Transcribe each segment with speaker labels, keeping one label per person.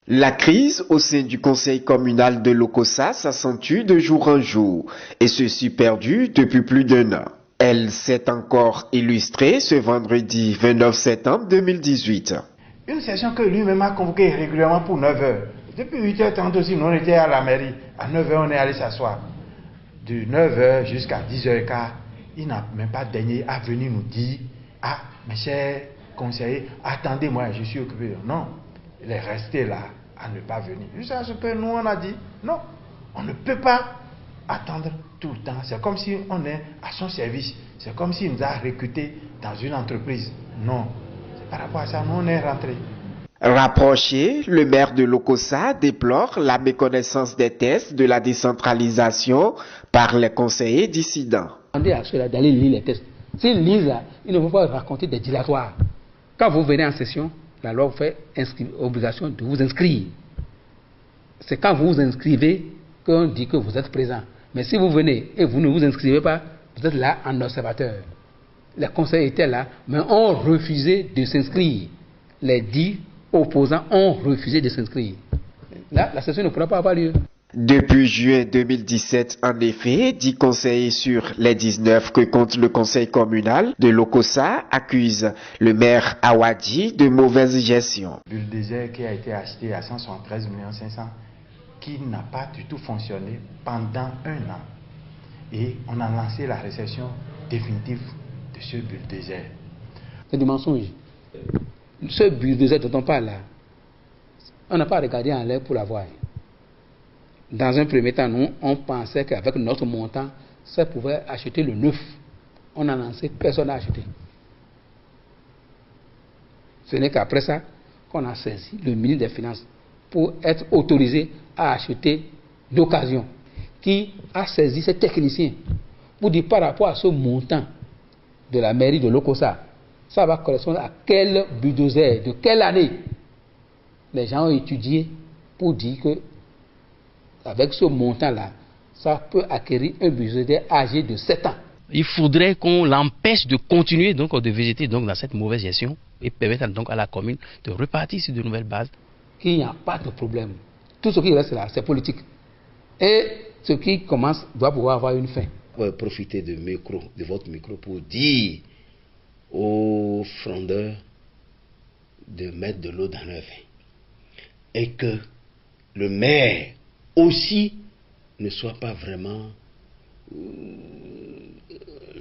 Speaker 1: La crise au sein du conseil communal de Lokossa s'accentue de jour en jour et ceci perdure depuis plus d'1 an. Elle s'est encore illustrée ce vendredi 29 septembre 2018.
Speaker 2: Une session que lui-même a convoquée régulièrement pour 9 heures. Depuis 8h30 aussi, nous on était à la mairie. À 9h, on est allé s'asseoir. De 9h jusqu'à 10h15, il n'a même pas daigné à venir nous dire « Ah, mes chers conseillers, attendez-moi, je suis occupé. » Non, il est resté là à ne pas venir. Jusqu'à ce que nous, on a dit « Non, on ne peut pas attendre tout le temps. C'est comme si on est à son service. C'est comme s'il nous a recrutés dans une entreprise. » Non, c'est par rapport à ça, nous, on est rentrés.
Speaker 1: Rapproché, le maire de Lokossa déplore la méconnaissance des tests de la décentralisation par les conseillers dissidents.
Speaker 3: Demandez à ceux-là d'aller lire les tests. S'ils lisent là, ils ne vont pas raconter des dilatoires. Quand vous venez en session, la loi vous fait obligation de vous inscrire. C'est quand vous vous inscrivez qu'on dit que vous êtes présent. Mais si vous venez et vous ne vous inscrivez pas, vous êtes là en observateur. Les conseillers étaient là, mais ont refusé de s'inscrire. Les 10 opposants ont refusé de s'inscrire. Là, la session ne pourra pas avoir lieu.
Speaker 1: Depuis juin 2017, en effet, 10 conseillers sur les 19 que compte le conseil communal de Lokossa accusent le maire Awadi de mauvaise gestion.
Speaker 2: Bulldozer qui a été acheté à 173 500 000, qui n'a pas du tout fonctionné pendant 1 an. Et on a lancé la récession définitive de ce bulldozer.
Speaker 3: C'est du mensonge. Ce bulldozer dont on parle là, on n'a pas regardé en l'air pour l'avoir. Dans un premier temps, nous, on pensait qu'avec notre montant, ça pouvait acheter le neuf. On a lancé, personne n'a acheté. Ce n'est qu'après ça qu'on a saisi le ministre des Finances pour être autorisé à acheter d'occasion, qui a saisi ces techniciens pour dire par rapport à ce montant de la mairie de Lokossa, ça va correspondre à quel bulldozer, de quelle année. Les gens ont étudié pour dire que avec ce montant-là, ça peut acquérir un bulldozer âgé de 7 ans.
Speaker 4: Il faudrait qu'on l'empêche de continuer donc de végéter donc dans cette mauvaise gestion et permettre donc à la commune de repartir sur de nouvelles bases.
Speaker 3: Il n'y a pas de problème. Tout ce qui reste là, c'est politique. Et ce qui commence doit pouvoir avoir une fin.
Speaker 5: Profitez de votre micro pour dire aux frondeurs de mettre de l'eau dans leur vin. Et que le maire aussi ne soit pas vraiment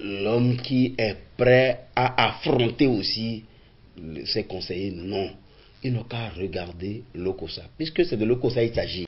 Speaker 5: l'homme qui est prêt à affronter aussi ses conseillers. Non, il n'a qu'à regarder Lokossa, puisque c'est de Lokossa il s'agit.